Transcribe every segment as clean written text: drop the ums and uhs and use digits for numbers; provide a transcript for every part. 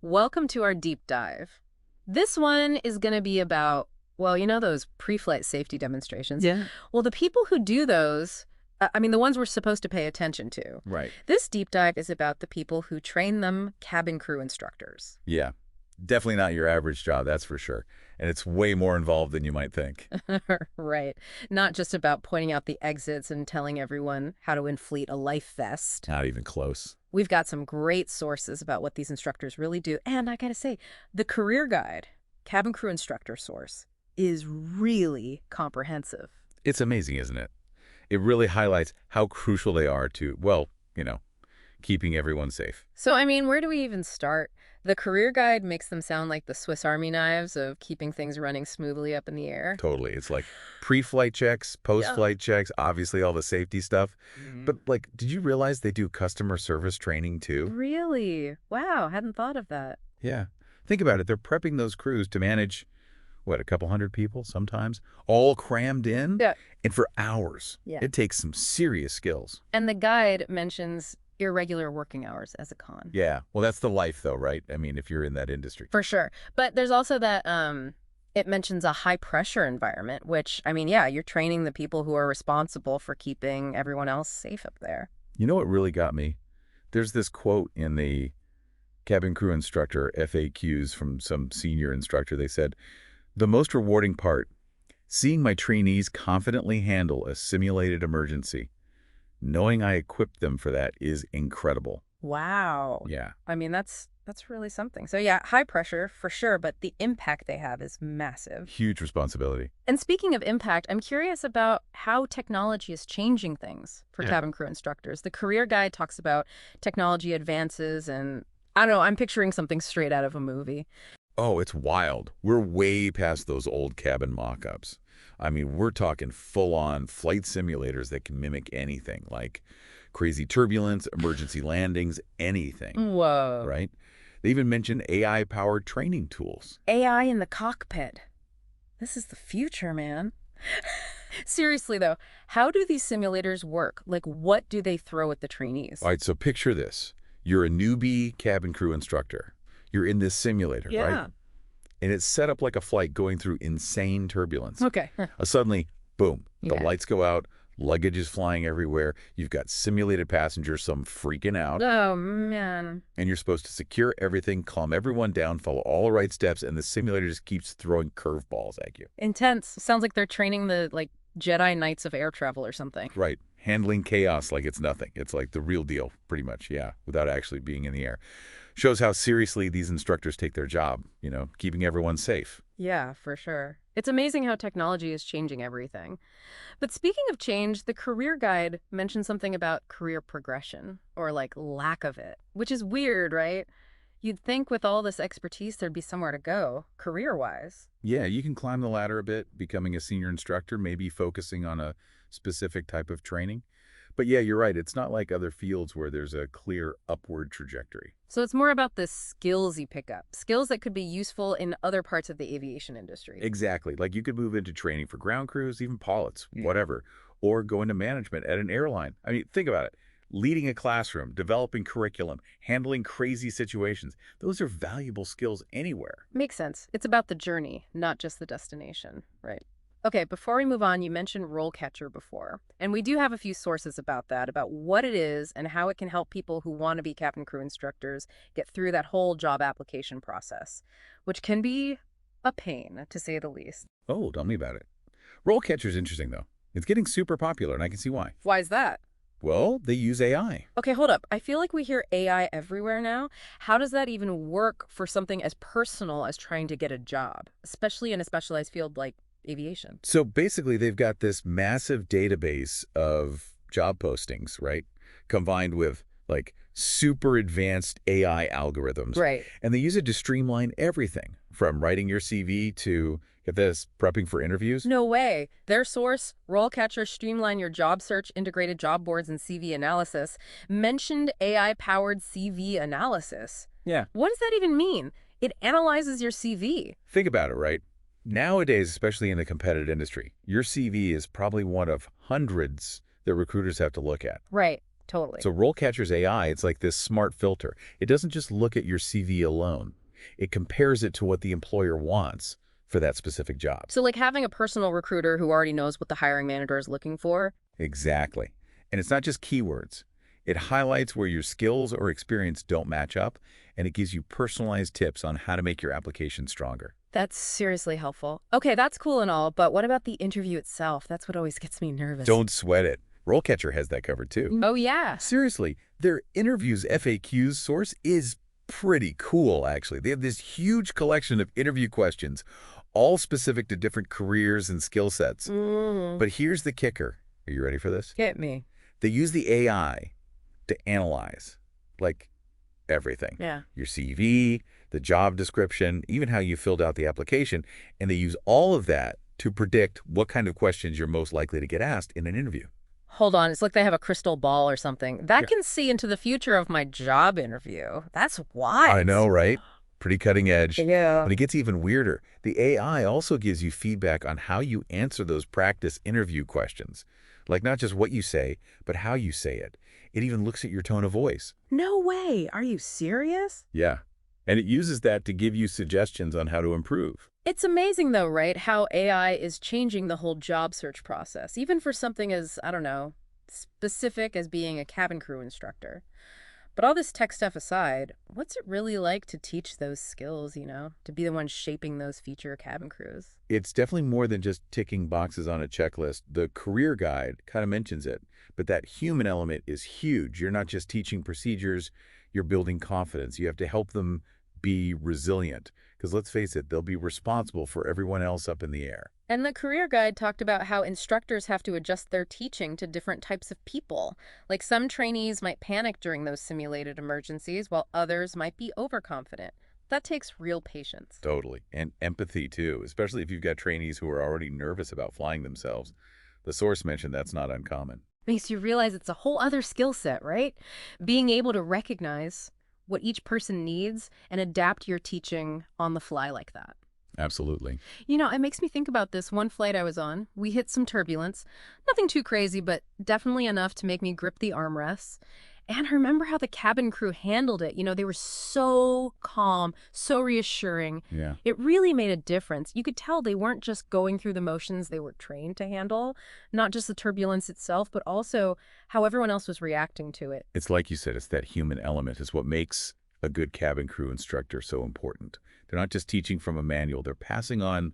Welcome to our deep dive. This one is going to be about, well, you know those pre-flight safety demonstrations? Yeah. Well, the people who do those, the ones we're supposed to pay attention to. Right. This deep dive is about the people who train them, cabin crew instructors. Yeah. Definitely not your average job, that's for sure. And it's way more involved than you might think. Right. Not just about pointing out the exits and telling everyone how to inflate a life vest. Not even close. We've got some great sources about what these instructors really do. And I gotta say, the career guide, cabin crew instructor source, is really comprehensive. It's amazing, isn't it? It really highlights how crucial they are to, well, keeping everyone safe. So, where do we even start? The career guide makes them sound like the Swiss Army knives of keeping things running smoothly up in the air. Totally. It's like pre-flight checks, post-flight checks, obviously all the safety stuff. But, did you realize they do customer service training too? Really? Wow, hadn't thought of that. Yeah. Think about it. They're prepping those crews to manage, a couple hundred people sometimes, all crammed in? Yeah. And for hours. Yeah. It takes some serious skills. And the guide mentions irregular working hours as a con. Yeah. Well, that's the life, though, right? If you're in that industry. For sure. But there's also that it mentions a high-pressure environment, which, you're training the people who are responsible for keeping everyone else safe up there. You know what really got me? There's this quote in the cabin crew instructor FAQs from some senior instructor. They said, "The most rewarding part, seeing my trainees confidently handle a simulated emergency. Knowing I equipped them for that is incredible." Wow. Yeah. That's really something. So yeah, high pressure for sure, but the impact they have is massive. Huge responsibility. And speaking of impact, I'm curious about how technology is changing things for Yeah. cabin crew instructors. The career guide talks about technology advances and I don't know, I'm picturing something straight out of a movie. Oh, it's wild. We're way past those old cabin mock-ups. We're talking full-on flight simulators that can mimic anything, like crazy turbulence, emergency landings, anything, Whoa. right? They even mentioned AI-powered training tools. AI in the cockpit. This is the future, man. Seriously, though, how do these simulators work? Like, what do they throw at the trainees? All right, so picture this. You're a newbie cabin crew instructor. You're in this simulator, right? And it's set up like a flight going through insane turbulence. Okay. Suddenly, boom, the Yeah. lights go out, luggage is flying everywhere, you've got simulated passengers, some freaking out, Oh, man. and you're supposed to secure everything, calm everyone down, follow all the right steps, and the simulator just keeps throwing curveballs at you. Intense. Sounds like they're training the, Jedi Knights of air travel or something. Right. Handling chaos like it's nothing. It's like the real deal, pretty much, yeah, without actually being in the air. Shows how seriously these instructors take their job, keeping everyone safe. Yeah, for sure. It's amazing how technology is changing everything. But speaking of change, the career guide mentions something about career progression, or lack of it, which is weird, right? You'd think with all this expertise there'd be somewhere to go, career-wise. Yeah, you can climb the ladder a bit, becoming a senior instructor, maybe focusing on a specific type of training. But yeah, you're right. It's not like other fields where there's a clear upward trajectory. So it's more about the skills you pick up, skills that could be useful in other parts of the aviation industry. Exactly. Like you could move into training for ground crews, even pilots, whatever, or go into management at an airline. Think about it. Leading a classroom, developing curriculum, handling crazy situations. Those are valuable skills anywhere. Makes sense. It's about the journey, not just the destination, right? Okay, before we move on, you mentioned RoleCatcher before, and we do have a few sources about that, about what it is and how it can help people who want to be cabin crew instructors get through that whole job application process, which can be a pain, to say the least. Oh, tell me about it. RoleCatcher is interesting, though. It's getting super popular, and I can see why. Why is that? Well, they use AI. Okay, hold up. I feel like we hear AI everywhere now. How does that even work for something as personal as trying to get a job, especially in a specialized field like aviation? So basically, they've got this massive database of job postings, right? Combined with super advanced AI algorithms. Right. And they use it to streamline everything from writing your CV to, get this, prepping for interviews. No way. Their source, RoleCatcher Streamline Your Job Search, Integrated Job Boards, and CV Analysis, mentioned AI-powered CV analysis. Yeah. What does that even mean? It analyzes your CV. Think about it, right? Nowadays, especially in the competitive industry, your CV is probably one of hundreds that recruiters have to look at. Right. totally. So RoleCatcher's AI, it's like this smart filter. It doesn't just look at your CV alone. It compares it to what the employer wants for that specific job. So like having a personal recruiter who already knows what the hiring manager is looking for. Exactly. And it's not just keywords. It highlights where your skills or experience don't match up, and it gives you personalized tips on how to make your application stronger. That's seriously helpful. Okay, that's cool and all, but what about the interview itself? That's what always gets me nervous. Don't sweat it. RoleCatcher has that covered too. Oh, yeah. Seriously, their interviews FAQs source is pretty cool, actually. They have this huge collection of interview questions, all specific to different careers and skill sets. But here's the kicker. Are you ready for this? Get me. They use the AI to analyze, like, everything. Yeah. Your CV, the job description, even how you filled out the application, and they use all of that to predict what kind of questions you're most likely to get asked in an interview. Hold on, it's like they have a crystal ball or something. That Yeah. can see into the future of my job interview. That's wild. I know, right? Pretty cutting edge. Yeah. But it gets even weirder. The AI also gives you feedback on how you answer those practice interview questions. Like not just what you say, but how you say it. It even looks at your tone of voice. No way. Are you serious? Yeah. And it uses that to give you suggestions on how to improve. It's amazing, though, right, how AI is changing the whole job search process, even for something as, I don't know, specific as being a cabin crew instructor. But all this tech stuff aside, what's it really like to teach those skills, to be the one shaping those future cabin crews? It's definitely more than just ticking boxes on a checklist. The career guide kind of mentions it, but that human element is huge. You're not just teaching procedures, you're building confidence. You have to help them be resilient, because let's face it, they'll be responsible for everyone else up in the air. And the career guide talked about how instructors have to adjust their teaching to different types of people. Like some trainees might panic during those simulated emergencies, while others might be overconfident. That takes real patience. Totally. And empathy, too, especially if you've got trainees who are already nervous about flying themselves. The source mentioned that's not uncommon. Makes you realize it's a whole other skill set, right? Being able to recognize what each person needs and adapt your teaching on the fly like that. Absolutely. It makes me think about this one flight I was on. We hit some turbulence. Nothing too crazy, but definitely enough to make me grip the armrests. And I remember how the cabin crew handled it. They were so calm, so reassuring. Yeah. It really made a difference. You could tell they weren't just going through the motions they were trained to handle, not just the turbulence itself, but also how everyone else was reacting to it. It's like you said, it's that human element is what makes a good cabin crew instructor so important. They're not just teaching from a manual. They're passing on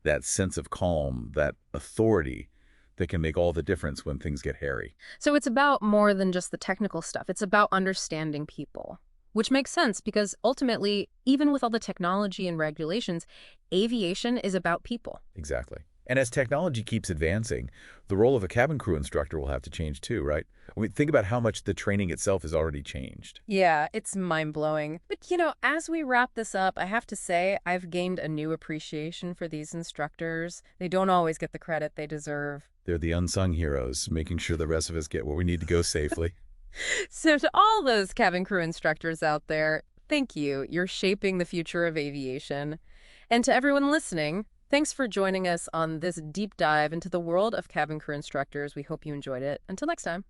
that sense of calm, that authority that can make all the difference when things get hairy. So it's about more than just the technical stuff. It's about understanding people, which makes sense because ultimately, even with all the technology and regulations, aviation is about people. Exactly. And as technology keeps advancing, the role of a cabin crew instructor will have to change too, right? I mean, think about how much the training itself has already changed. Yeah, it's mind-blowing. But, as we wrap this up, I have to say I've gained a new appreciation for these instructors. They don't always get the credit they deserve. They're the unsung heroes, making sure the rest of us get where we need to go safely. So to all those cabin crew instructors out there, thank you. You're shaping the future of aviation. And to everyone listening, thanks for joining us on this deep dive into the world of cabin crew instructors. We hope you enjoyed it. Until next time.